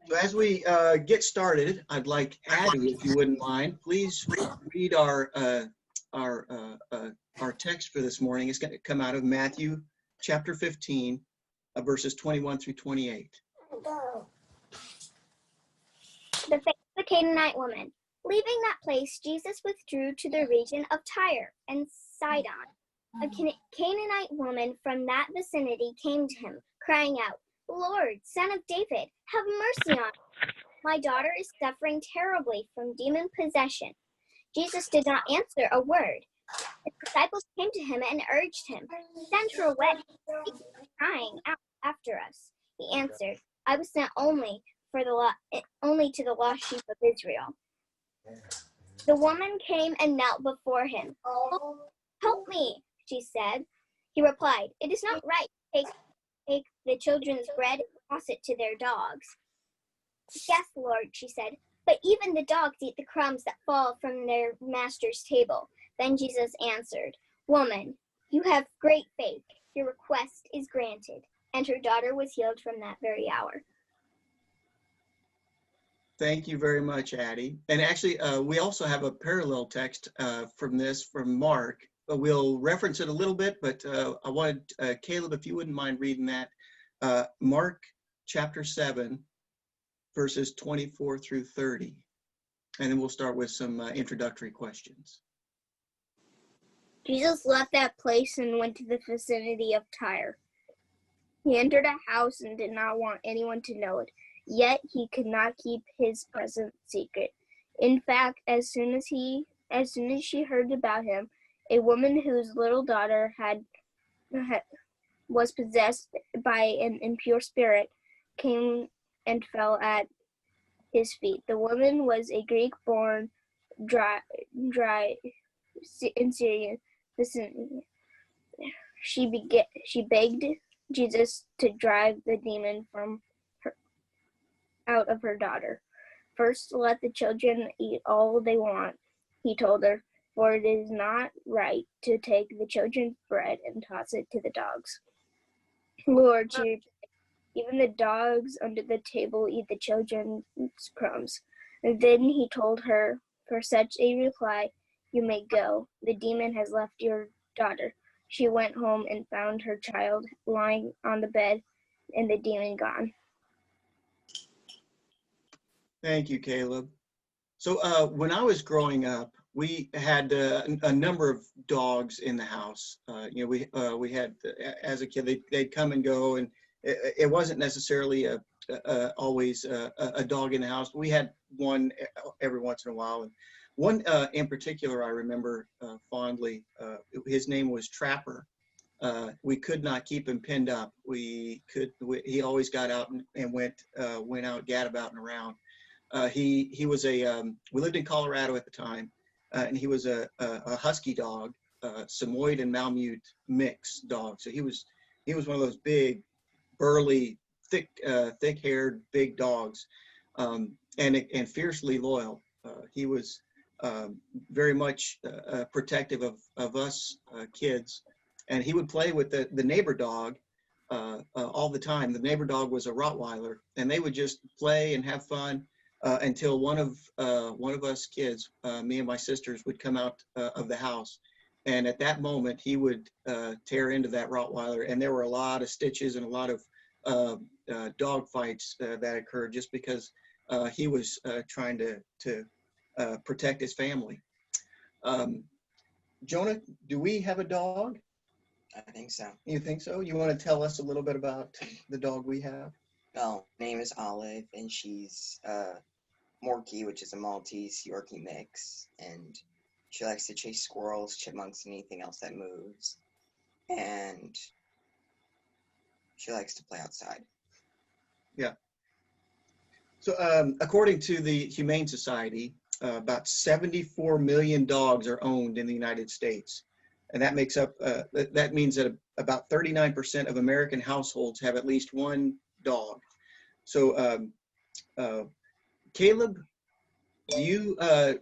So as we get started, I'd like Ady, if you wouldn't mind, please read our our text for this morning. It's going to come out of Matthew chapter 15, verses 21 through 28. The fate of the Canaanite woman. Leaving that place, Jesus withdrew to the region of Tyre and Sidon. A Canaanite woman from that vicinity came to him, crying out, "Lord, Son of David, have mercy on me. My daughter is suffering terribly from demon possession." Jesus did not answer a word. His disciples came to him and urged him, "Send her away. She is crying out after us." He answered, "I was sent only to the lost sheep of Israel." The woman came and knelt before him. "Oh, help me," she said. He replied, "It is not right to take the children's bread and toss it to their dogs." "Yes, Lord," she said, "but even the dogs eat the crumbs that fall from their master's table." Then Jesus answered, "Woman, you have great faith. Your request is granted." And her daughter was healed from that very hour. Thank you very much, Ady. And actually, we also have a parallel text from Mark. We'll reference it a little bit, but I wanted, Caleb, if you wouldn't mind reading that. Mark chapter 7, verses 24 through 30. And then we'll start with some introductory questions. Jesus left that place and went to the vicinity of Tyre. He entered a house and did not want anyone to know it. Yet he could not keep his presence secret. In fact, as soon as she heard about him, a woman whose little daughter was possessed by an impure spirit came and fell at his feet. The woman was a Greek-born in Syrian vicinity. She begged Jesus to drive the demon out of her daughter. "First, let the children eat all they want," he told her, "for it is not right to take the children's bread and toss it to the dogs." "Lord," she replied, "even the dogs under the table eat the children's crumbs." And then he told her, "For such a reply, you may go. The demon has left your daughter." She went home and found her child lying on the bed and the demon gone. Thank you, Caleb. So when I was growing up, we had a number of dogs in the house. We had, as a kid, they'd come and go, and it wasn't necessarily always a dog in the house. We had one every once in a while, and one in particular I remember fondly. His name was Trapper. We could not keep him pinned up. He always got out and went out gadabout and around. He was we lived in Colorado at the time, and he was a husky dog, Samoyed and Malamute mix dog. So he was one of those big, burly, thick-haired, big dogs, and fiercely loyal. He was very much protective of us kids, and he would play with the neighbor dog all the time. The neighbor dog was a Rottweiler, and they would just play and have fun. Until one of us kids, me and my sisters, would come out of the house, and at that moment he would tear into that Rottweiler, and there were a lot of stitches and a lot of dog fights that occurred just because he was trying to protect his family. Jonah, do we have a dog? I think so. You think so? You want to tell us a little bit about the dog we have? Well, her name is Olive, and she's Morkie, which is a Maltese Yorkie mix, and she likes to chase squirrels, chipmunks, and anything else that moves, and she likes to play outside. Yeah. So according to the Humane Society, about 74 million dogs are owned in the United States, and that makes up that means that about 39% of American households have at least one dog. So Caleb,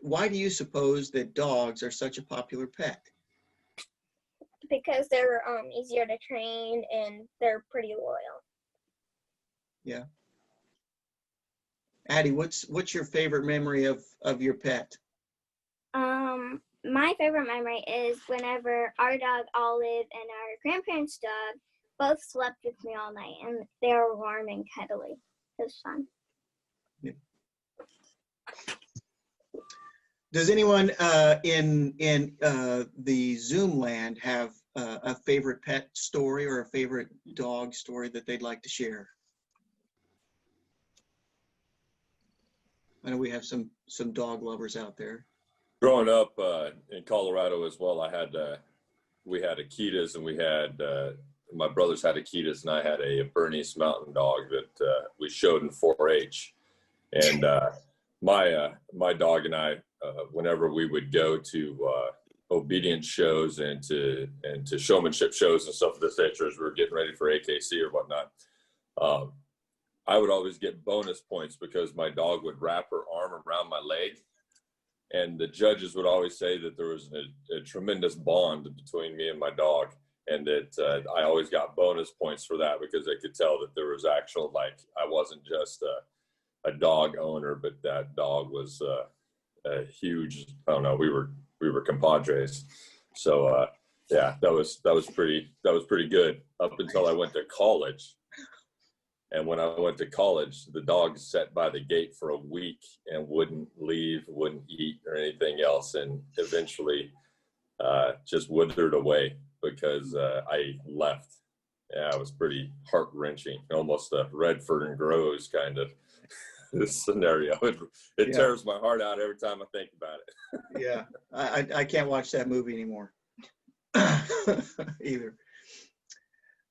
why do you suppose that dogs are such a popular pet? Because they're easier to train and they're pretty loyal. Yeah. Ady, what's your favorite memory of your pet? My favorite memory is whenever our dog Olive and our grandparents' dog both slept with me all night, and they were warm and cuddly. It was fun. Yeah. Does anyone in the Zoom land have a favorite pet story or a favorite dog story that they'd like to share? I know we have some dog lovers out there. Growing up in Colorado as well, we had Akitas, and we had my brothers had Akitas, and I had a Bernese Mountain Dog that we showed in 4-H. And my dog and I, whenever we would go to obedience shows and to showmanship shows and stuff of this nature, as we were getting ready for AKC or whatnot, I would always get bonus points because my dog would wrap her arm around my leg. And the judges would always say that there was a tremendous bond between me and my dog, and that I always got bonus points for that because they could tell that there was actual, like, I wasn't just a dog owner, but that dog was a huge, I don't know, we were compadres. So yeah, that was pretty good up until I went to college. And when I went to college, the dog sat by the gate for a week and wouldn't leave, wouldn't eat or anything else, and eventually just withered away because I left. Yeah, it was pretty heart-wrenching, almost a Redford and Groves kind of scenario. It tears my heart out every time I think about it. Yeah, I can't watch that movie anymore either.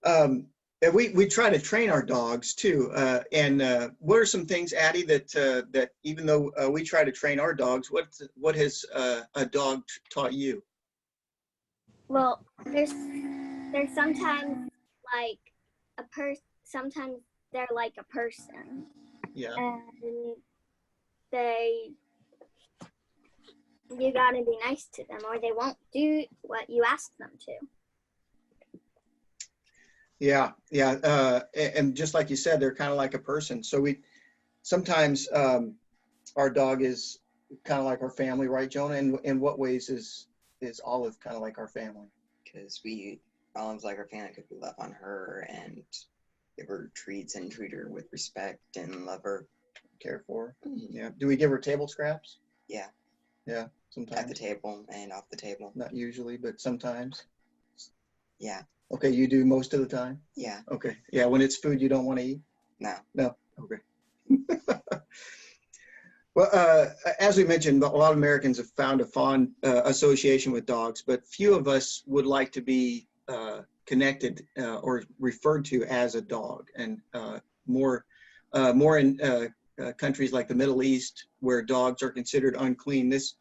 And we try to train our dogs too. And what are some things, Ady, that even though we try to train our dogs, what has a dog taught you? Well, there's sometimes like sometimes they're like a person. Yeah. And you gotta be nice to them or they won't do what you ask them to. Yeah. And just like you said, they're kind of like a person. So sometimes our dog is kind of like our family, right, Jonah? And in what ways is Olive kind of like our family? Because Olive's like our family because we love on her and give her treats and treat her with respect and love her. Care for her. Mm-hmm. Yeah. Do we give her table scraps? Yeah. Yeah, sometimes. At the table and off the table. Not usually, but sometimes. Yeah. Okay, you do most of the time? Yeah. Okay. Yeah, when it's food you don't want to eat? No. No? Okay. Well, as we mentioned, a lot of Americans have found a fond association with dogs, but few of us would like to be connected or referred to as a dog. And more in countries like the Middle East, where dogs are considered unclean, this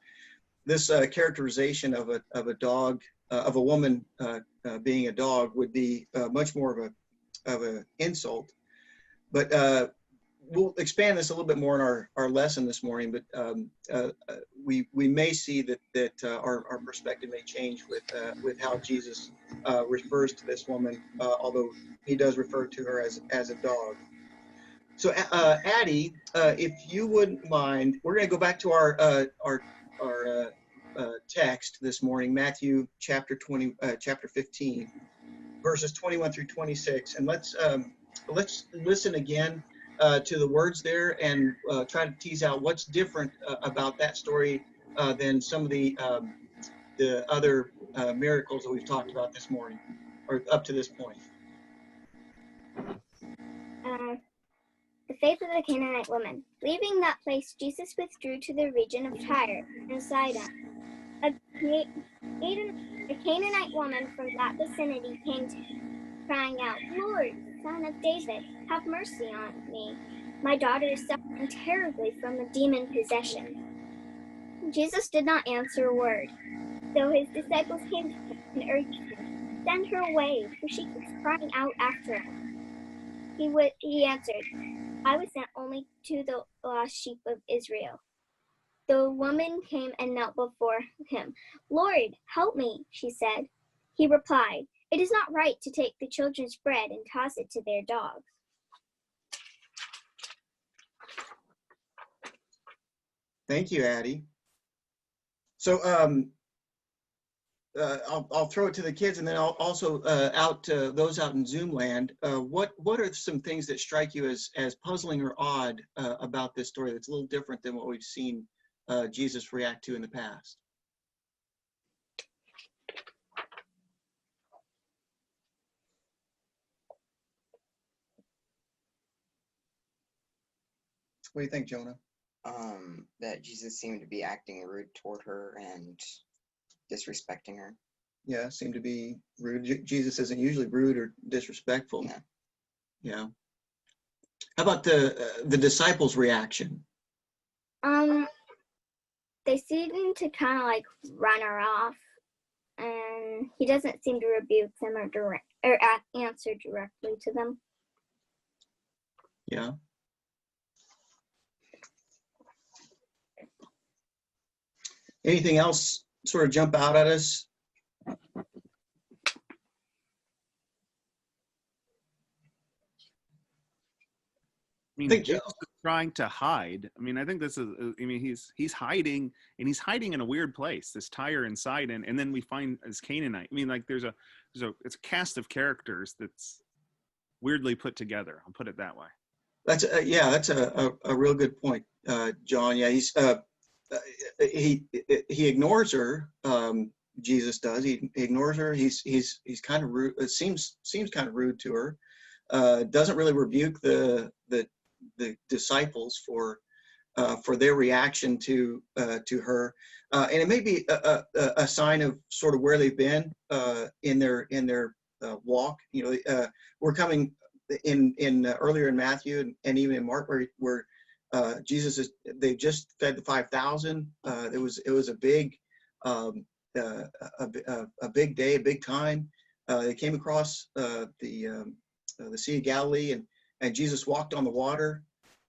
characterization of a dog, of a woman being a dog, would be much more of a insult. But we'll expand this a little bit more in our lesson this morning. But we may see that our perspective may change with how Jesus refers to this woman, although he does refer to her as a dog. So, Ady, if you wouldn't mind, we're going to go back to our text this morning, Matthew chapter 15, verses 21 through 26, and let's listen again to the words there and try to tease out what's different about that story than some of the other miracles that we've talked about this morning or up to this point. The faith of the Canaanite woman. Leaving that place, Jesus withdrew to the region of Tyre and Sidon. A Canaanite woman from that vicinity came to him, crying out, "Lord, Son of David, have mercy on me. My daughter is suffering terribly from a demon possession." Jesus did not answer a word, so his disciples came to him and urged him, "Send her away, for she keeps crying out after us." He answered, "I was sent only to the lost sheep of Israel." The woman came and knelt before him. "Lord, help me," she said. He replied, "It is not right to take the children's bread and toss it to their dogs." Thank you, Ady. So I'll throw it to the kids, and then I'll also out to those out in Zoom land. What are some things that strike you as puzzling or odd about this story that's a little different than what we've seen Jesus react to in the past? What do you think, Jonah? That Jesus seemed to be acting rude toward her and disrespecting her. Yeah, seemed to be rude. Jesus isn't usually rude or disrespectful. Yeah. Yeah. How about the disciples' reaction? They seem to kind of like run her off, and he doesn't seem to rebuke them or answer directly to them. Yeah. Anything else sort of jump out at us? I mean, Jesus is trying to hide. I mean, I think this is. I mean, he's hiding, and he's hiding in a weird place. This Tyre and Sidon, and then we find this Canaanite. I mean, like it's a cast of characters that's weirdly put together. I'll put it that way. That's a real good point, John. Yeah, he ignores her. Jesus does. He ignores her. He's kind of rude. It seems kind of rude to her. Doesn't really rebuke the disciples for their reaction to her, and it may be a sign of sort of where they've been in their walk. You know, we're coming in earlier in Matthew and even in Mark where Jesus they just fed the 5,000. It was a big a big day, a big time. They came across the Sea of Galilee, and Jesus walked on the water.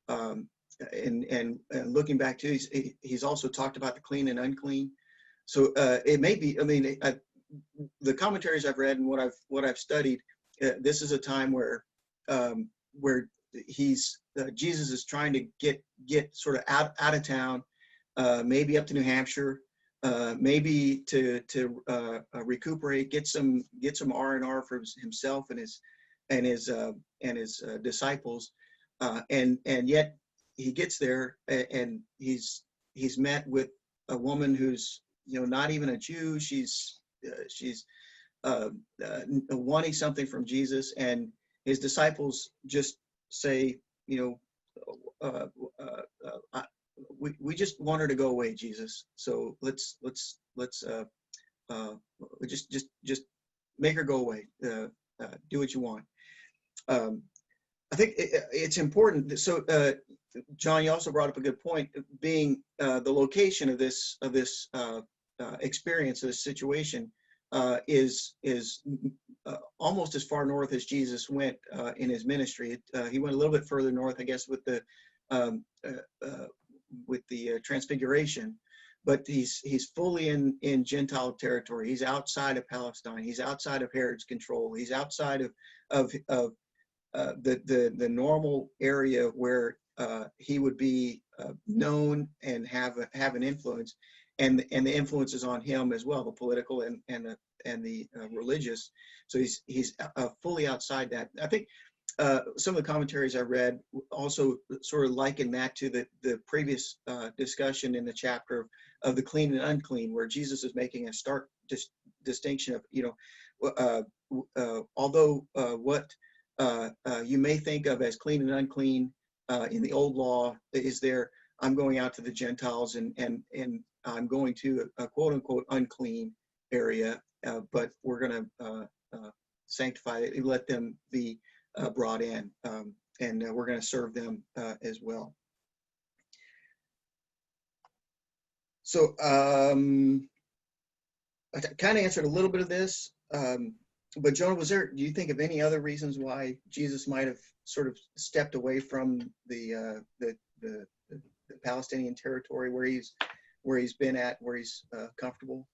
And looking back to, he's also talked about the clean and unclean. So it may be. I mean, the commentaries I've read and what I've studied, this is a time where Jesus is trying to get sort of out of town, maybe up to New Hampshire, maybe to recuperate, get some R&R for himself and his disciples, and yet he gets there and he's met with a woman who's not even a Jew. She's wanting something from Jesus, and his disciples just say, we just want her to go away, Jesus. So let's just make her go away. Do what you want. I think it's important. So, John, you also brought up a good point, being the location of this experience, of this situation, is almost as far north as Jesus went in his ministry. He went a little bit further north, I guess, with the Transfiguration, but he's fully in Gentile territory. He's outside of Palestine. He's outside of Herod's control. He's outside of the normal area where he would be known and have an influence, and the influence is on him as well, the political and the religious. So he's fully outside that. I think some of the commentaries I read also sort of liken that to the previous discussion in the chapter of the clean and unclean, where Jesus is making a stark distinction of, although what you may think of as clean and unclean in the old law is there, I'm going out to the Gentiles and I'm going to a quote unquote unclean area, but we're going to sanctify it, let them be brought in, and we're going to serve them as well. So I kind of answered a little bit of this, but Jonah, do you think of any other reasons why Jesus might have sort of stepped away from the Palestinian territory where he's been at, where he's comfortable?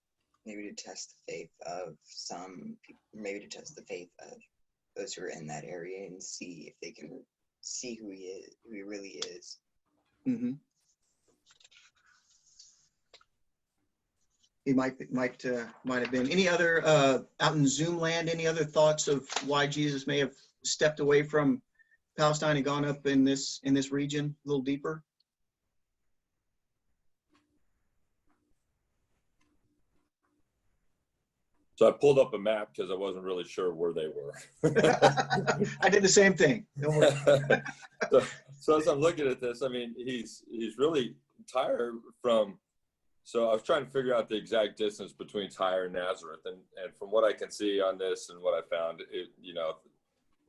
Maybe to test the faith of some people, maybe to test the faith of those who are in that area and see if they can see who he really is. Mm-hmm. he might have been. Any other out in Zoom land? Any other thoughts of why Jesus may have stepped away from Palestine and gone up in this region a little deeper? So I pulled up a map because I wasn't really sure where they were. I did the same thing. Don't worry. So as I'm looking at this, I mean, he's really Tyre from. So I was trying to figure out the exact distance between Tyre and Nazareth, and from what I can see on this and what I found,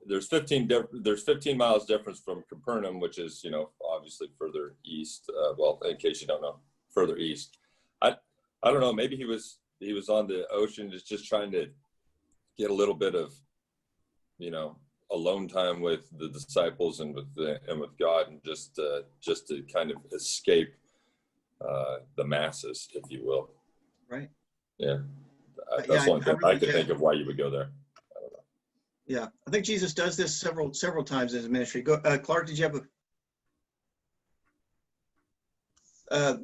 there's 15 miles difference from Capernaum, which is obviously further east. Well, in case you don't know, further east. I don't know. Maybe he was on the ocean, just trying to get a little bit of alone time with the disciples and with God, and just to kind of escape the masses, if you will. Right. Yeah. That's the only thing I could think of why you would go there. I don't know. Yeah, I think Jesus does this several times in his ministry. Clark, did you have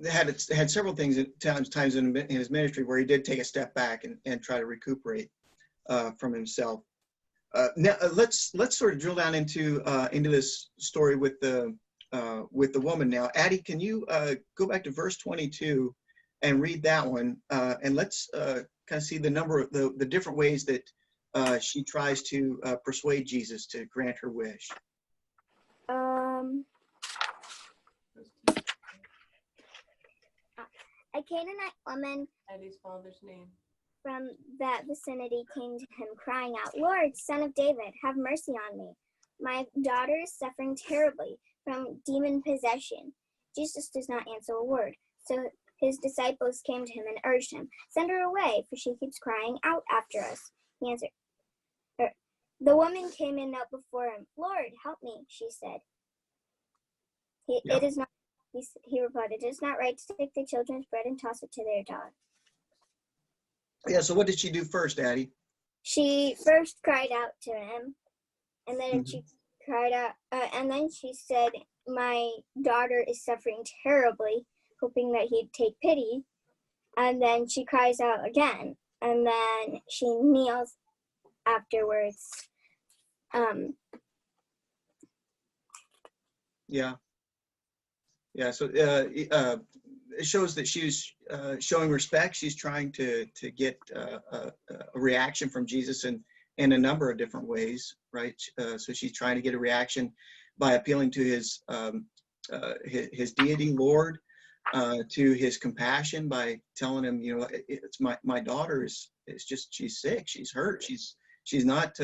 had several things at times in his ministry where he did take a step back and try to recuperate from himself. Now let's sort of drill down into this story with the woman. Now, Ady, can you go back to verse 22 and read that one, and let's kind of see the number of the different ways that she tries to persuade Jesus to grant her wish. A Canaanite woman Eddie's father's name. from that vicinity came to him, crying out, "Lord, Son of David, have mercy on me. My daughter is suffering terribly from demon possession." Jesus does not answer a word. So his disciples came to him and urged him, "Send her away, for she keeps crying out after us." He answered. The woman came and knelt before him. "Lord, help me," she said. It is not. He replied, "It is not right to take the children's bread and toss it to their dogs." Yeah. So what did she do first, Ady? She first cried out to him, and then she cried out, and then she said, "My daughter is suffering terribly," hoping that he'd take pity. And then she cries out again, and then she kneels afterwards. Yeah. So it shows that she's showing respect. She's trying to get a reaction from Jesus in a number of different ways, right? So she's trying to get a reaction by appealing to his deity, Lord, to his compassion by telling him, it's my daughter is she's sick, she's hurt, she's not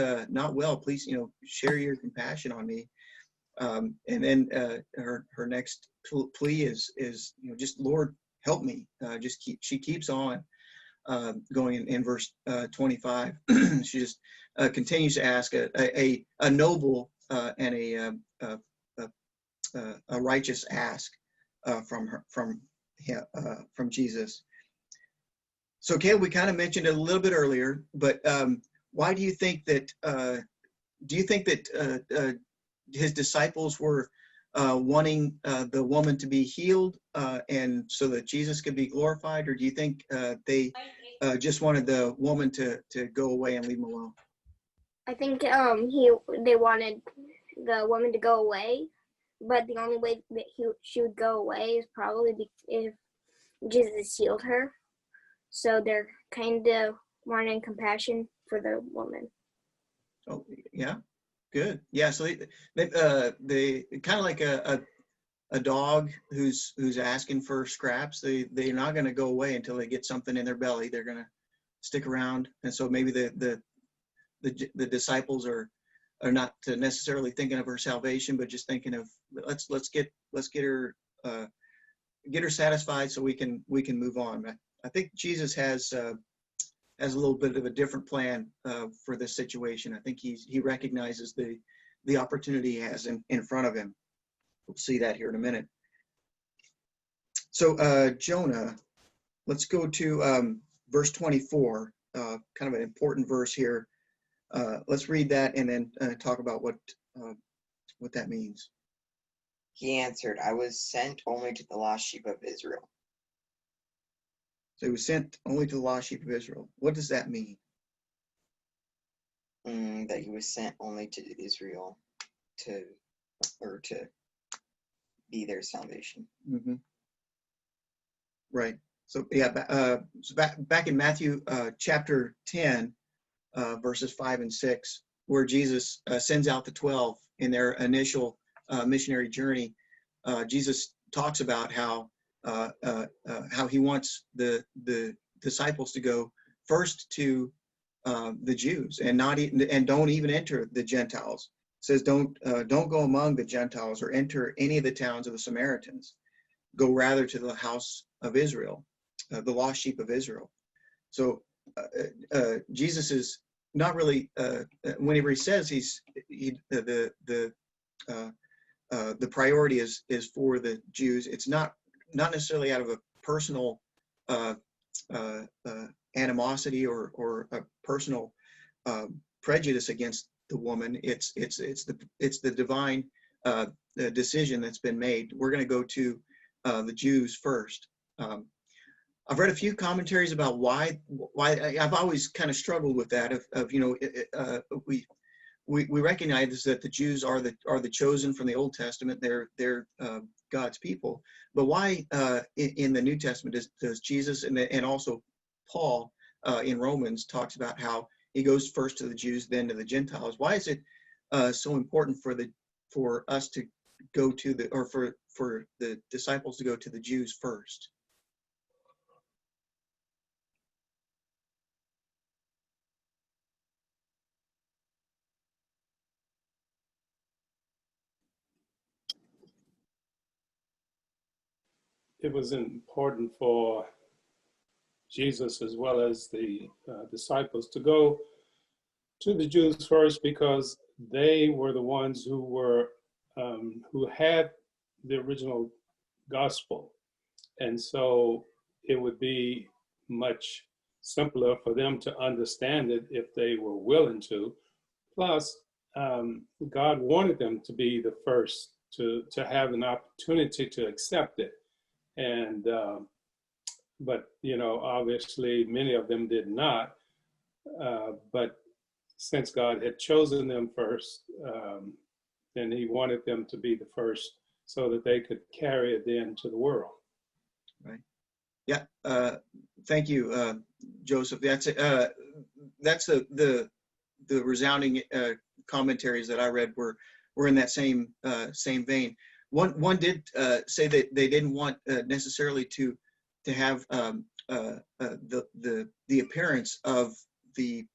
well. Please, share your compassion on me. And then her next plea is just, Lord, help me. She keeps on going in verse 25. She just continues to ask a noble and a righteous ask from Jesus. So, Caleb, we kind of mentioned it a little bit earlier, but why do you think that? His disciples were wanting the woman to be healed, and so that Jesus could be glorified, or do you think they just wanted the woman to go away and leave him alone? I think they wanted the woman to go away, but the only way that she would go away is probably if Jesus healed her. So they're kind of wanting compassion for the woman. Oh, yeah. Good. Yeah. So they kind of like a dog who's asking for scraps. They're not going to go away until they get something in their belly. They're going to stick around. And so maybe the disciples are not necessarily thinking of her salvation, but just thinking of let's get her satisfied so we can move on. I think Jesus has a little bit of a different plan for this situation. I think he recognizes the opportunity he has in front of him. We'll see that here in a minute. So Jonah, let's go to verse 24, kind of an important verse here. Let's read that and then talk about what that means. He answered, "I was sent only to the lost sheep of Israel." So he was sent only to the lost sheep of Israel. What does that mean? That he was sent only to Israel to be their salvation. Mm-hmm. Right. So yeah, so back in Matthew chapter 10, verses 5 and 6, where Jesus sends out the 12 in their initial missionary journey, Jesus talks about how he wants the disciples to go first to the Jews and don't even enter the Gentiles. It says don't go among the Gentiles or enter any of the towns of the Samaritans. Go rather to the house of Israel, the lost sheep of Israel. So Jesus is not really whenever he says the priority is for the Jews. It's not necessarily out of a personal animosity or a personal prejudice against the woman. It's the divine decision that's been made. We're going to go to the Jews first. I've read a few commentaries about why I've always kind of struggled with that. We recognize that the Jews are the chosen from the Old Testament. They're God's people. But why in the New Testament does Jesus and also Paul in Romans talks about how he goes first to the Jews, then to the Gentiles? Why is it so important for us to go to for the disciples to go to the Jews first? It was important for Jesus as well as the disciples to go to the Jews first because they were the ones who had the original gospel, and so it would be much simpler for them to understand it if they were willing to. Plus, God wanted them to be the first to have an opportunity to accept it. And but obviously many of them did not, but since God had chosen them first, then he wanted them to be the first so that they could carry it then to the world. Right. Yeah. Thank you, Joseph. That's the resounding commentaries that I read were in that same vein. One did say that they didn't want necessarily to have the appearance of the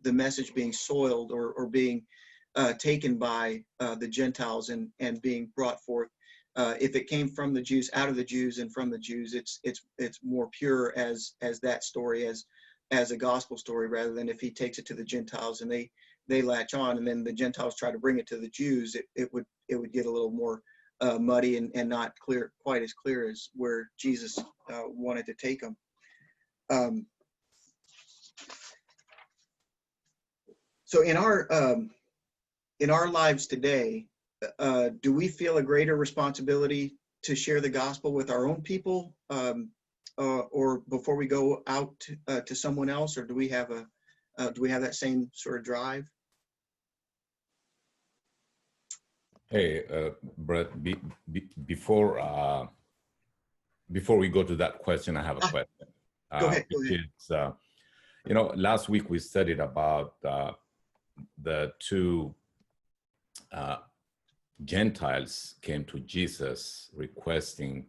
message being soiled or being taken by the Gentiles and being brought forth. If it came from the Jews, out of the Jews, and from the Jews, it's more pure as that story as a gospel story, rather than if he takes it to the Gentiles and they latch on, and then the Gentiles try to bring it to the Jews, it would get a little more muddy and not quite as clear as where Jesus wanted to take them. So in our lives today, do we feel a greater responsibility to share the gospel with our own people, or before we go out to someone else, or do we have that same sort of drive? Hey, Bret, before we go to that question, I have a question. Go ahead. Last week we studied about the two Gentiles came to Jesus requesting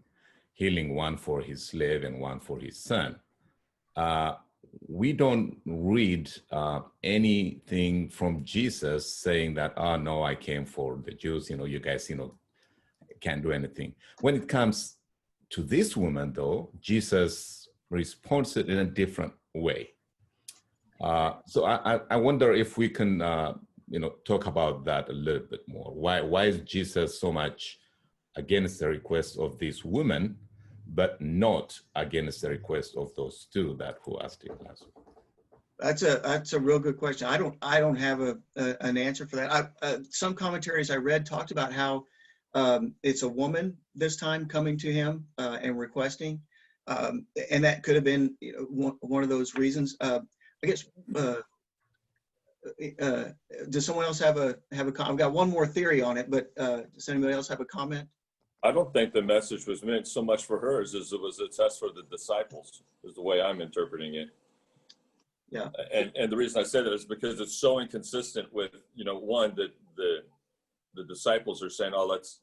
healing, one for his slave and one for his son. We don't read anything from Jesus saying that, oh, no, I came for the Jews, you guys, can't do anything. When it comes to this woman, though, Jesus responds it in a different way. So I wonder if we can, talk about that a little bit more. Why is Jesus so much against the request of this woman, but not against the request of those two who asked him last week? That's a real good question. I don't have an answer for that. Some commentaries I read talked about how it's a woman this time coming to him and requesting. And that could have been, one of those reasons. I guess. Does someone else have a I've got one more theory on it, but does anybody else have a comment? I don't think the message was meant so much for her as it was a test for the disciples, is the way I'm interpreting it. Yeah. And the reason I say that is because it's so inconsistent with, one, that the disciples are saying, oh, let's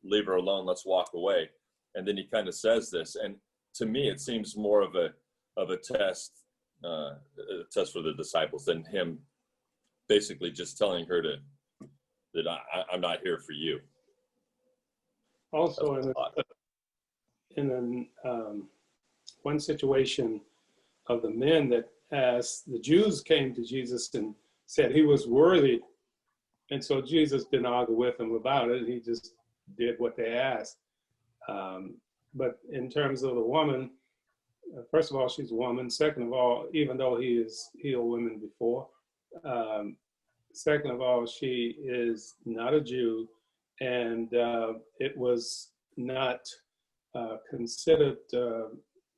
leave her alone, let's walk away. And then he kind of says this. And to me, it seems more of a test, a test for the disciples than him basically just telling her that I'm not here for you. Also, in one situation of the men that asked, the Jews came to Jesus and said he was worthy. And so Jesus didn't argue with them about it. He just did what they asked. But in terms of the woman, first of all, she's a woman. Second of all, even though he has healed women before, second of all, she is not a Jew. And it was not considered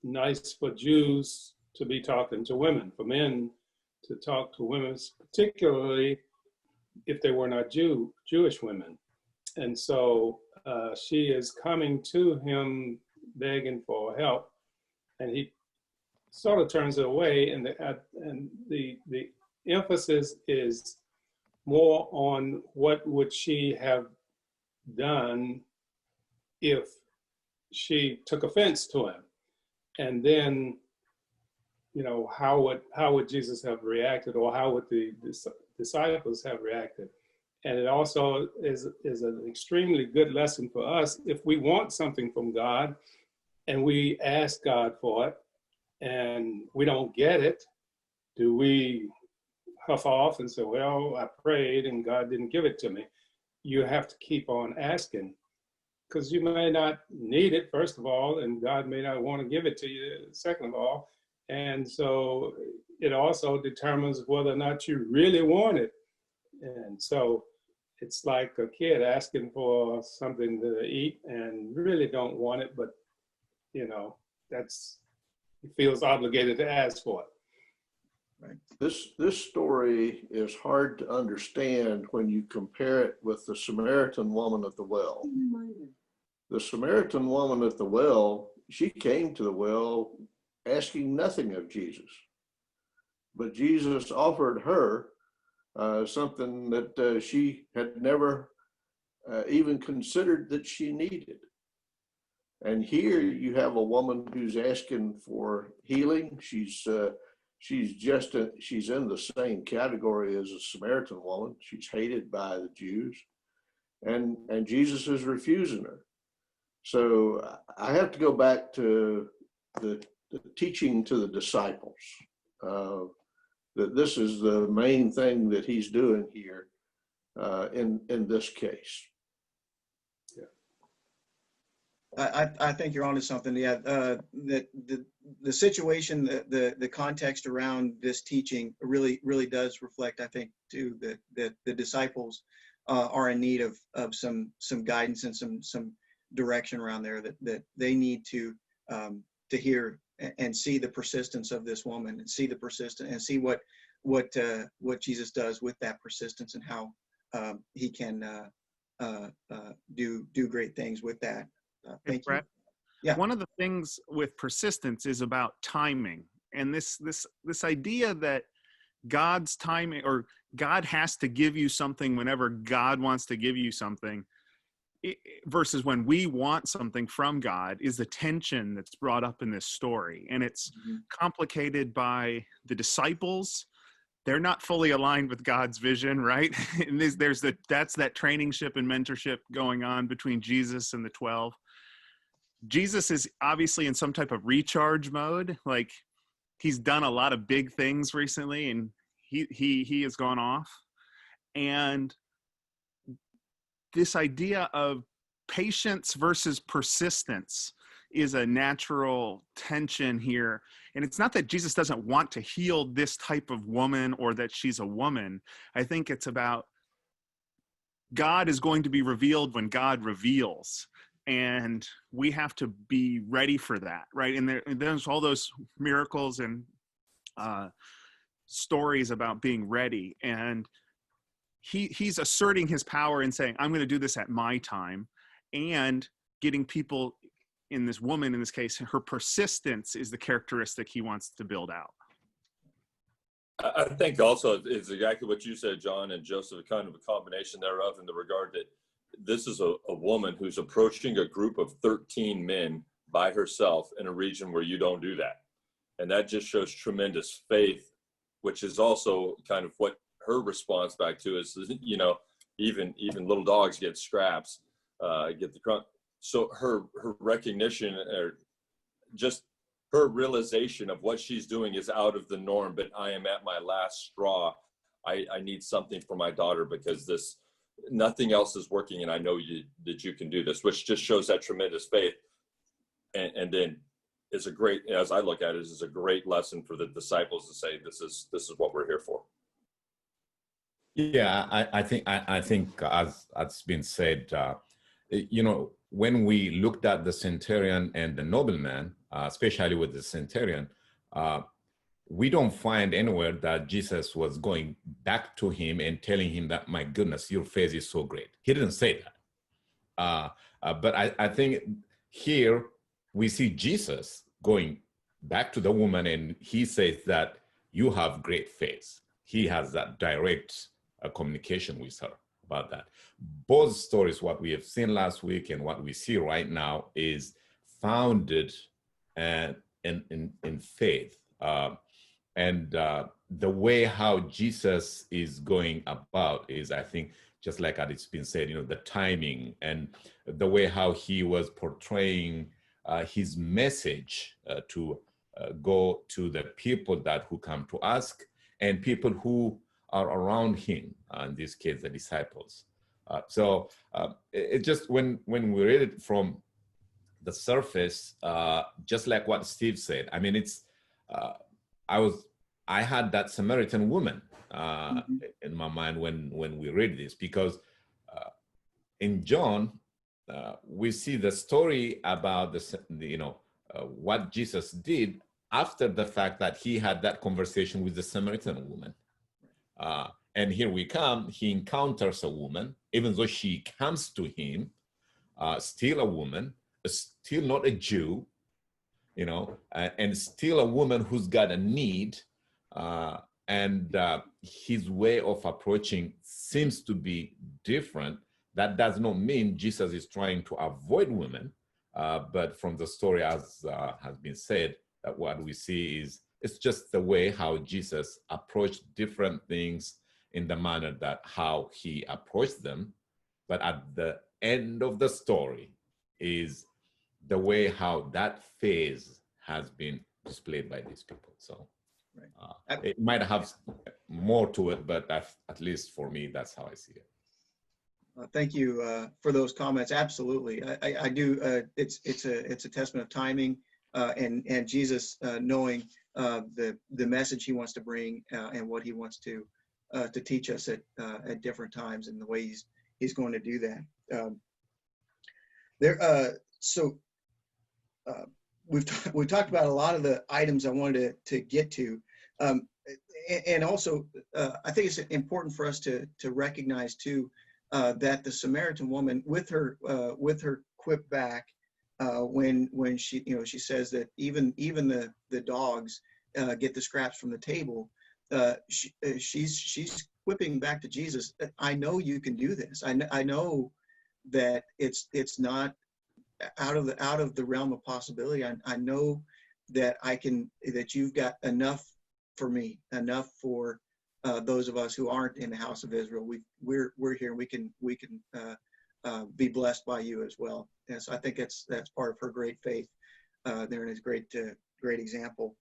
nice for Jews to be talking to women, for men to talk to women, particularly if they were not Jewish women. And so she is coming to him begging for help, and he sort of turns it away. And the emphasis is more on what would she have done if she took offense to him, and then how would Jesus have reacted, or how would the disciples have reacted? And it also is an extremely good lesson for us. If we want something from God and we ask God for it and we don't get it, do we huff off and say, well, I prayed and God didn't give it to me? You have to keep on asking, because you may not need it, first of all, and God may not want to give it to you, second of all. And so it also determines whether or not you really want it. And so it's like a kid asking for something to eat and really don't want it, but he feels obligated to ask for it. Right. This story is hard to understand when you compare it with the Samaritan woman at the well. The Samaritan woman at the well, she came to the well asking nothing of Jesus, but Jesus offered her something that she had never even considered that she needed. And here you have a woman who's asking for healing. She's in the same category as a Samaritan woman. She's hated by the Jews, and Jesus is refusing her. So I have to go back to the teaching to the disciples, that this is the main thing that he's doing here in this case. I think you're onto something. Yeah, that the situation, the context around this teaching really does reflect, I think, too, that the disciples are in need of some guidance and some direction around there, that they need to hear and see the persistence of this woman, and see the persistence, and see what Jesus does with that persistence, and how he can do great things with that. Thank you. Bret, yeah. One of the things with persistence is about timing, and this idea that God's timing, or God has to give you something whenever God wants to give you something, versus when we want something from God, is the tension that's brought up in this story. And it's complicated by the disciples. They're not fully aligned with God's vision, right? And that's that training ship and mentorship going on between Jesus and the 12. Jesus is obviously in some type of recharge mode. Like, he's done a lot of big things recently, and he has gone off. And this idea of patience versus persistence is a natural tension here. And it's not that Jesus doesn't want to heal this type of woman, or that she's a woman. I think it's about God is going to be revealed when God reveals. and we have to be ready for that, right? And there's all those miracles and stories about being ready, and he's asserting his power and saying, I'm going to do this at my time, and getting people, in this woman, in this case, her persistence is the characteristic he wants to build out. I think also it's exactly what you said, John and Joseph, kind of a combination thereof, in the regard that this is a woman who's approaching a group of 13 men by herself in a region where you don't do that. And that just shows tremendous faith, which is also kind of what her response back to is, you know, even little dogs get scraps, get the crumb. So her recognition, or just her realization of what she's doing is out of the norm, but I am at my last straw. I need something for my daughter, because nothing else is working, and I know that you can do this, which just shows that tremendous faith. And then is a great, as I look at it, is a great lesson for the disciples to say, this is what we're here for. Yeah, I think as has been said, you know, when we looked at the centurion and the nobleman, especially with the centurion, we don't find anywhere that Jesus was going back to him and telling him that, my goodness, your faith is so great. He didn't say that. But I think here we see Jesus going back to the woman, and he says that you have great faith. He has that direct communication with her about that. Both stories, what we have seen last week and what we see right now, is founded in faith. And the way how Jesus is going about is, I think, just like it's been said, you know, the timing and the way how he was portraying his message to go to the people who come to ask, and people who are around him, in this case, the disciples. So it just, when we read it from the surface, just like what Steve said, I mean, it's, I had that Samaritan woman in my mind when we read this, because in John, we see the story about what Jesus did after the fact that he had that conversation with the Samaritan woman. And here we come, he encounters a woman, even though she comes to him, still a woman, still not a Jew, you know, and still a woman who's got a need, and his way of approaching seems to be different. That does not mean Jesus is trying to avoid women, but from the story, as has been said, that what we see is, it's just the way how Jesus approached different things in the manner that how he approached them. But at the end of the story is the way how that phase has been displayed by these people. So it might have more to it, but at least for me, that's how I see it. Thank you for those comments. Absolutely, I do. It's a testament of timing and Jesus knowing the message he wants to bring and what he wants to teach us at different times, and the way he's going to do that. We've talked about a lot of the items I wanted to get to, and also I think it's important for us to recognize too that the Samaritan woman, with her quip back, when she she says that even the dogs get the scraps from the table, she's quipping back to Jesus, I know you can do this. I know that it's not out of the realm of possibility. I know that that you've got enough for me, enough for those of us who aren't in the house of Israel. We're here, and we can be blessed by you as well. And so I think that's part of her great faith there, and is great example.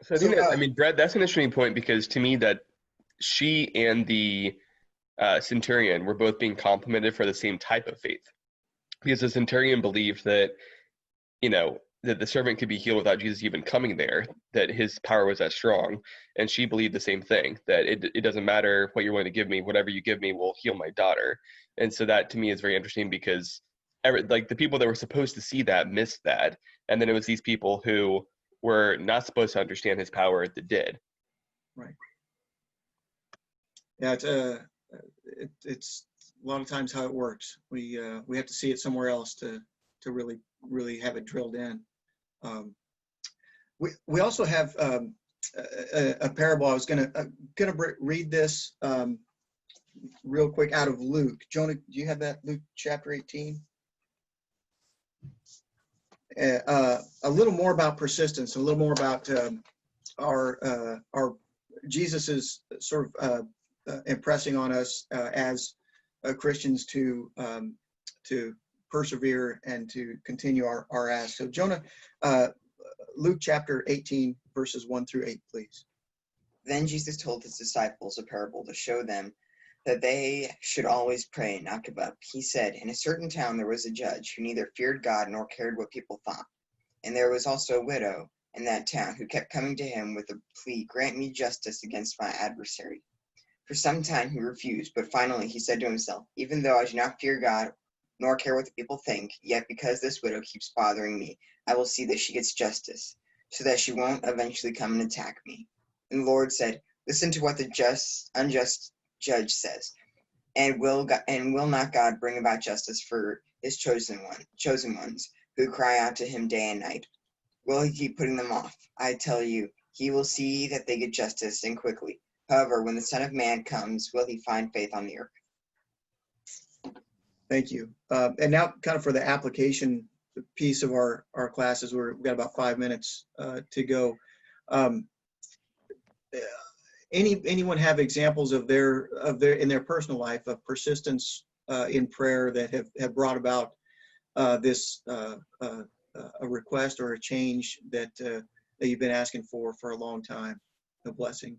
So I think I mean, Bret, that's an interesting point, because to me that she and the centurion were both being complimented for the same type of faith, because the centurion believed that, that the servant could be healed without Jesus even coming there, that his power was that strong. And she believed the same thing, that it doesn't matter what you're willing to give me, whatever you give me will heal my daughter. And so that to me is very interesting, because like the people that were supposed to see that missed that. And then it was these people who were not supposed to understand his power that did. Right. Yeah, it's a lot of times how it works. We have to see it somewhere else to really have it drilled in. We also have a parable. I was gonna read this real quick out of Luke. Jonah, do you have that? Luke chapter 18. A little more about persistence, a little more about our Jesus is sort of impressing on us as Christians to persevere and to continue our ask. So Jonah, Luke chapter 18, verses 1 through 8, please. Then Jesus told his disciples a parable to show them that they should always pray and not give up. He said, in a certain town there was a judge who neither feared God nor cared what people thought. And there was also a widow in that town who kept coming to him with a plea, grant me justice against my adversary. For some time he refused, but finally he said to himself, even though I do not fear God nor care what the people think, yet because this widow keeps bothering me, I will see that she gets justice, so that she won't eventually come and attack me. And the Lord said, listen to what the unjust judge says, and will not God bring about justice for his chosen ones, who cry out to him day and night? Will he keep putting them off? I tell you, he will see that they get justice, and quickly. However, when the Son of Man comes, will he find faith on the earth? Thank you. And now kind of for the application piece of our classes, we've got about 5 minutes to go. Anyone have examples of their in their personal life of persistence in prayer that have brought about this a request or a change that you've been asking for a long time, a blessing?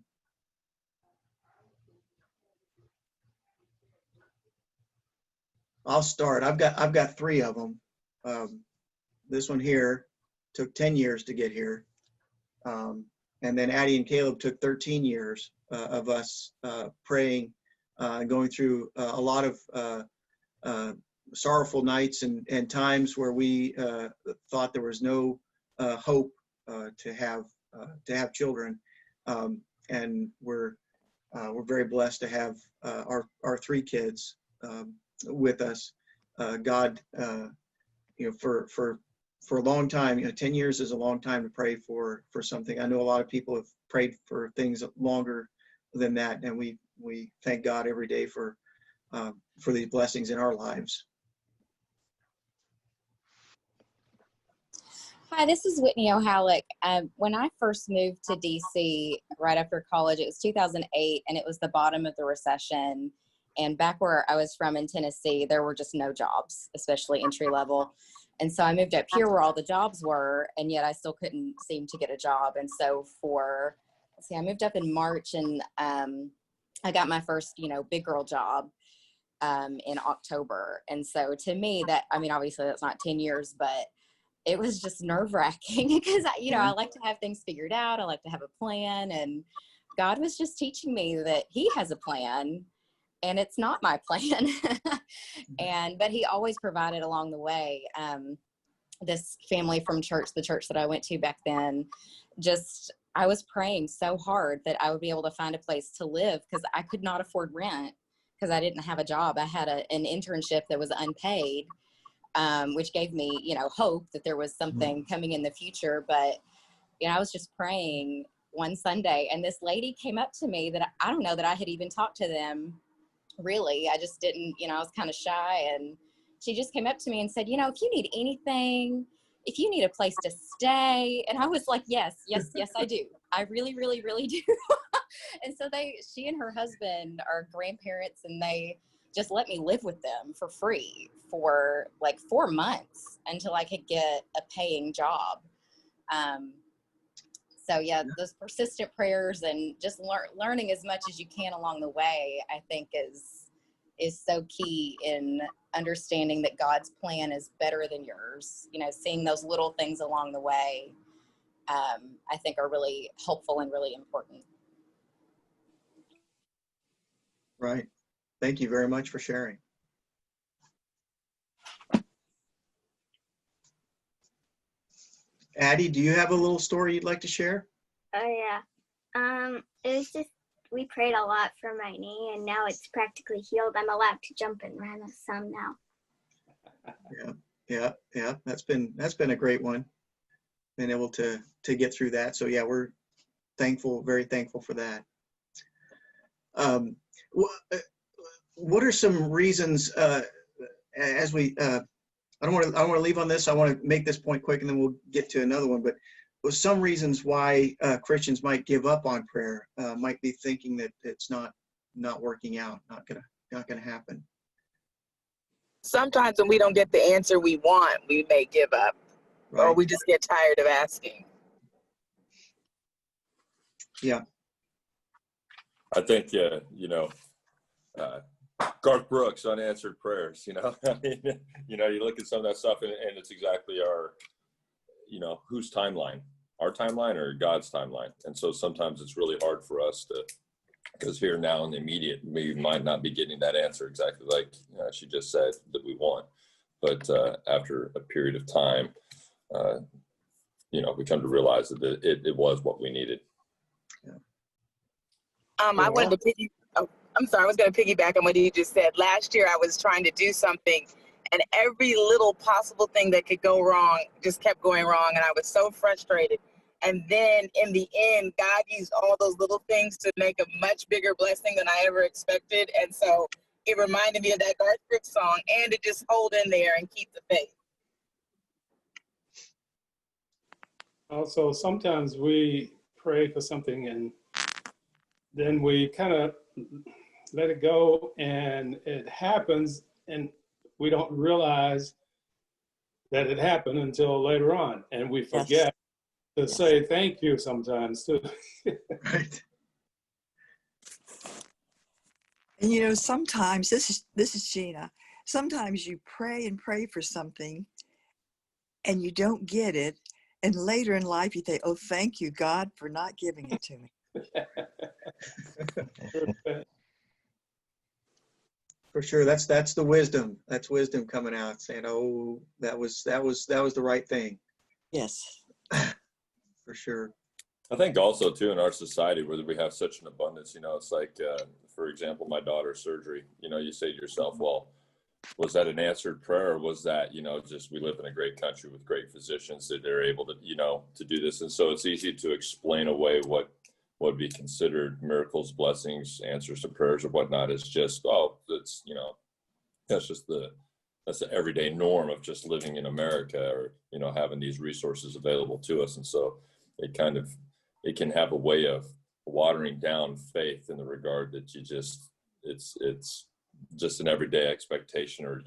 I'll start. I've got 3 of them. This one here took 10 years to get here. And then Ady and Caleb took 13 years of us praying, going through a lot of sorrowful nights and times where we thought there was no hope to have children. And we're very blessed to have our 3 kids with us. God, for a long time, 10 years is a long time to pray for something. I know a lot of people have prayed for things longer than that, and we thank God every day for these blessings in our lives. Hi, this is Whitney O'Halleck. When I first moved to DC right after college, it was 2008, and it was the bottom of the recession. And back where I was from in Tennessee, there were just no jobs, especially entry level. And so I moved up here where all the jobs were, and yet I still couldn't seem to get a job. And so I moved up in March, and I got my first, big girl job in October. And so to me obviously that's not 10 years, but it was just nerve-wracking because, I like to have things figured out. I like to have a plan, and God was just teaching me that he has a plan. And it's not my plan. But he always provided along the way. This family from the church that I went to back then, I was praying so hard that I would be able to find a place to live because I could not afford rent because I didn't have a job. I had an internship that was unpaid, which gave me, hope that there was something coming in the future. But, I was just praying one Sunday, and this lady came up to me that I don't know that I had even talked to them. Really, I just didn't, I was kind of shy, and she just came up to me and said, if you need anything, if you need a place to stay. And I was like, yes, I do. I really, really, really do. And so she and her husband are grandparents, and they just let me live with them for free for like 4 months until I could get a paying job. So yeah, those persistent prayers and just learning as much as you can along the way, I think is so key in understanding that God's plan is better than yours, seeing those little things along the way, I think are really helpful and really important. Right. Thank you very much for sharing. Ady, do you have a little story you'd like to share? Oh yeah. It was just, we prayed a lot for my knee, and now it's practically healed. I'm allowed to jump and run some now. Yeah. That's been a great one. Been able to get through that. So yeah, we're thankful, very thankful for that. What are some reasons, as we, I don't want to leave on this. I want to make this point quick, and then we'll get to another one. But some reasons why Christians might give up on prayer, might be thinking that it's not working out, not gonna happen. Sometimes when we don't get the answer we want, we may give up, Right. or we just get tired of asking. Yeah. I think, Garth Brooks, unanswered prayers, I mean, you look at some of that stuff and it's exactly our, whose timeline, our timeline or God's timeline. And so sometimes it's really hard for us because here now in the immediate, we might not be getting that answer exactly like she just said that we want. But after a period of time, we come to realize that it was what we needed. Yeah. I wanted to I was going to piggyback on what he just said. Last year, I was trying to do something, and every little possible thing that could go wrong just kept going wrong, and I was so frustrated. And then in the end, God used all those little things to make a much bigger blessing than I ever expected. And so it reminded me of that Garth Brooks song, and to just hold in there and keep the faith. Also, sometimes we pray for something and then we kind of let it go and it happens and we don't realize that it happened until later on. And we forget to say thank you sometimes too. Right. And sometimes, this is Gina, sometimes you pray and pray for something and you don't get it. And later in life you think, oh, thank you, God, for not giving it to me. For sure. That's the wisdom. That's wisdom coming out, saying, oh, that was the right thing. Yes. For sure. I think also too in our society where we have such an abundance, it's like, for example, my daughter's surgery, you say to yourself, well, was that an answered prayer? Or was that, just we live in a great country with great physicians that they're able to, to do this. And so it's easy to explain away what would be considered miracles, blessings, answers to prayers or whatnot is just, that's, that's the everyday norm of just living in America or, having these resources available to us. And so it can have a way of watering down faith in the regard that it's just an everyday expectation or,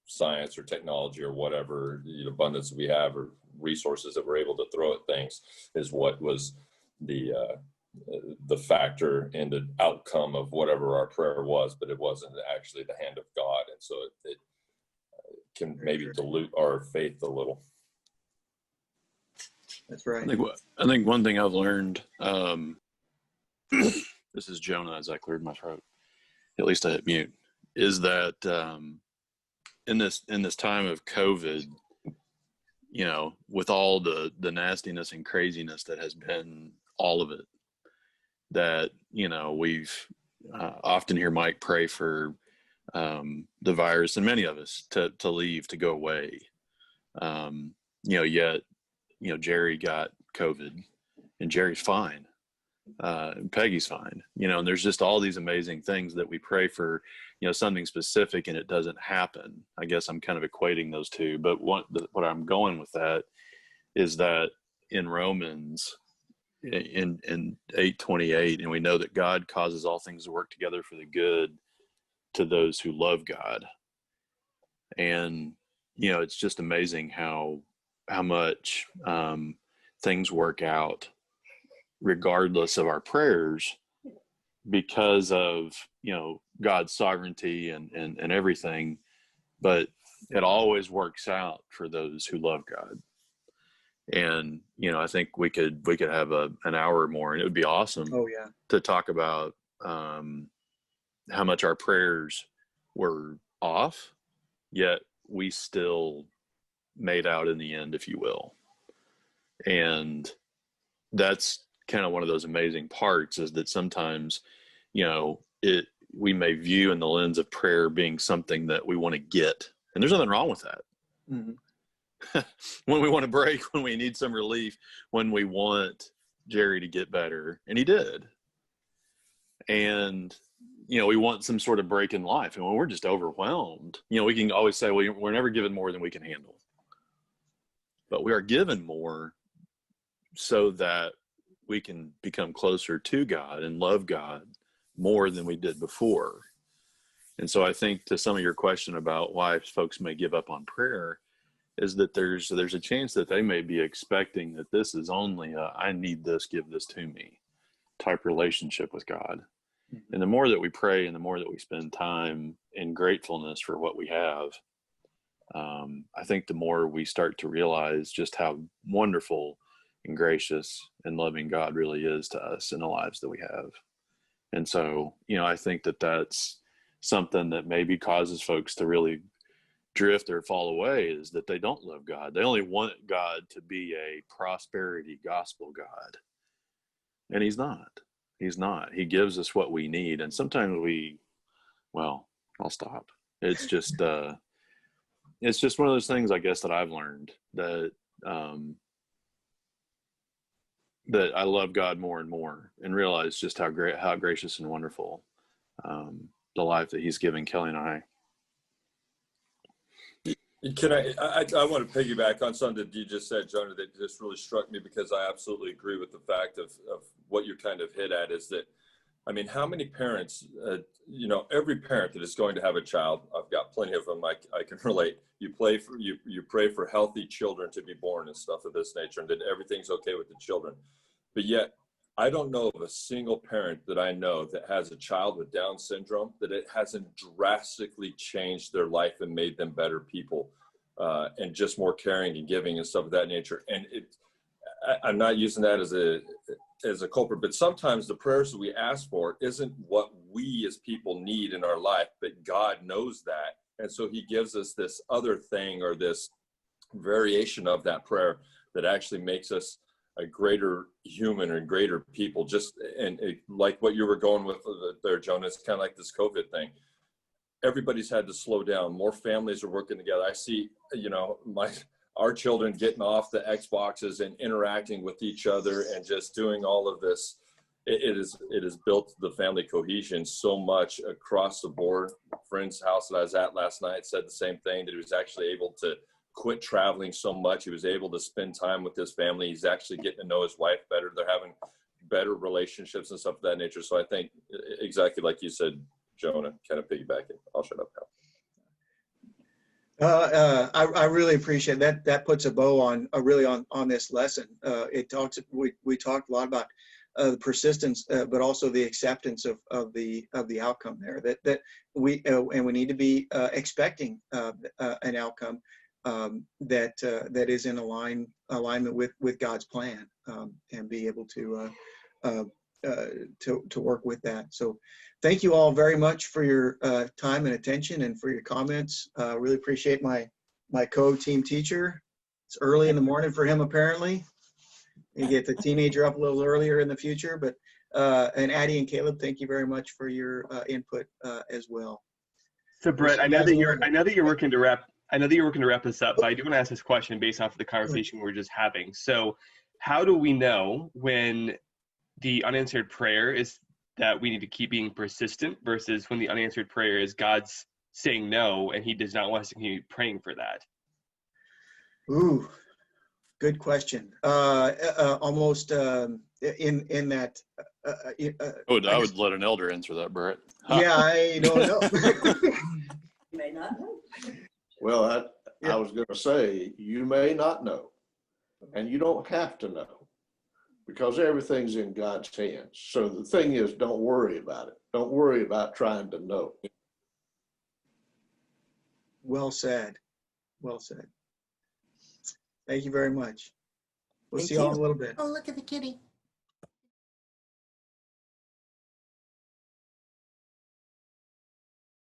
science or technology or whatever, the abundance we have or resources that we're able to throw at things is what was the factor in the outcome of whatever our prayer was, but it wasn't actually the hand of God. And so it can maybe dilute our faith a little. That's right. I think one thing I've learned, this is Jonah as I cleared my throat, at least I hit mute, is that in this time of COVID, with all the nastiness and craziness that has been all of it, that, we've often hear Mike pray for the virus and many of us to leave, to go away. Yet, Jerry got COVID and Jerry's fine. And Peggy's fine, and there's just all these amazing things that we pray for, something specific and it doesn't happen. I guess I'm kind of equating those two, but what I'm going with that is that in Romans in 8:28, and we know that God causes all things to work together for the good to those who love God. And, it's just amazing how much things work out regardless of our prayers because of, God's sovereignty and everything. but it always works out for those who love God. And, you know, I think we could have an hour or more, and it would be awesome to talk about how much our prayers were off, yet we still made out in the end, if you will. And that's kind of one of those amazing parts, is that sometimes, you know, we may view in the lens of prayer being something that we want to get, and there's nothing wrong with that. Mm-hmm. When we want to break, when we need some relief, when we want Jerry to get better, and he did, and you know, we want some sort of break in life, and when we're just overwhelmed, you know, we can always say, well, we're never given more than we can handle, but we are given more so that we can become closer to God and love God more than we did before. And so I think, to some of your question about why folks may give up on prayer, is that there's a chance that they may be expecting that this is only a I need this, give this to me type relationship with God. Mm-hmm. And the more that we pray and the more that we spend time in gratefulness for what we have, I think the more we start to realize just how wonderful and gracious and loving God really is to us in the lives that we have. And so, you know, I think that that's something that maybe causes folks to really drift or fall away, is that they don't love God. They only want God to be a prosperity gospel God. And he's not. He's not. He gives us what we need. And sometimes I'll stop. It's just one of those things, I guess, that I've learned, that that I love God more and more, and realize just how gracious and wonderful the life that he's given Kelly and I. Can I want to piggyback on something that you just said, Jonah, that just really struck me, because I absolutely agree with the fact of what you kind of hit at, is that, I mean, how many parents, you know, every parent that is going to have a child, I've got plenty of them, I can relate. You pray for healthy children to be born and stuff of this nature, and that everything's okay with the children. But yet, I don't know of a single parent that I know that has a child with Down syndrome that it hasn't drastically changed their life and made them better people, and just more caring and giving and stuff of that nature. And I'm not using that as a culprit, but sometimes the prayers that we ask for isn't what we as people need in our life, but God knows that. And so he gives us this other thing, or this variation of that prayer, that actually makes us a greater human or greater people. Like what you were going with there, Jonah, it's kind of like this COVID thing. Everybody's had to slow down. More families are working together. I see, you know, our children getting off the Xboxes and interacting with each other and just doing all of this. It has built the family cohesion so much across the board. A friend's house that I was at last night said the same thing, that he was actually able to quit traveling so much. He was able to spend time with his family. He's actually getting to know his wife better. They're having better relationships and stuff of that nature. So I think, exactly like you said, Jonah, kind of piggybacking. I'll shut up now. I really appreciate that. That puts a bow on this lesson. We talked a lot about the persistence, but also the acceptance of the outcome there. That we need to be expecting an outcome that is in alignment with God's plan, and be able to work with that. So thank you all very much for your time and attention, and for your comments. Really appreciate my co-team teacher. It's early in the morning for him, apparently. You get the teenager up a little earlier in the future, but and Ady and Caleb, thank you very much for your input as well. So Bret, I know that you're working to wrap this up, but I do want to ask this question based off of the conversation we were just having. So how do we know when the unanswered prayer is that we need to keep being persistent, versus when the unanswered prayer is God's saying no and he does not want us to continue praying for that? Ooh, good question. Almost in that. I would let an elder answer that, Bret. Yeah, I don't know. You may not know. Well, I was going to say, you may not know, and you don't have to know, because everything's in God's hands. So the thing is, don't worry about it. Don't worry about trying to know. Well said. Well said. Thank you very much. We'll Thank see you all in you. a little bit. Oh, look at the kitty.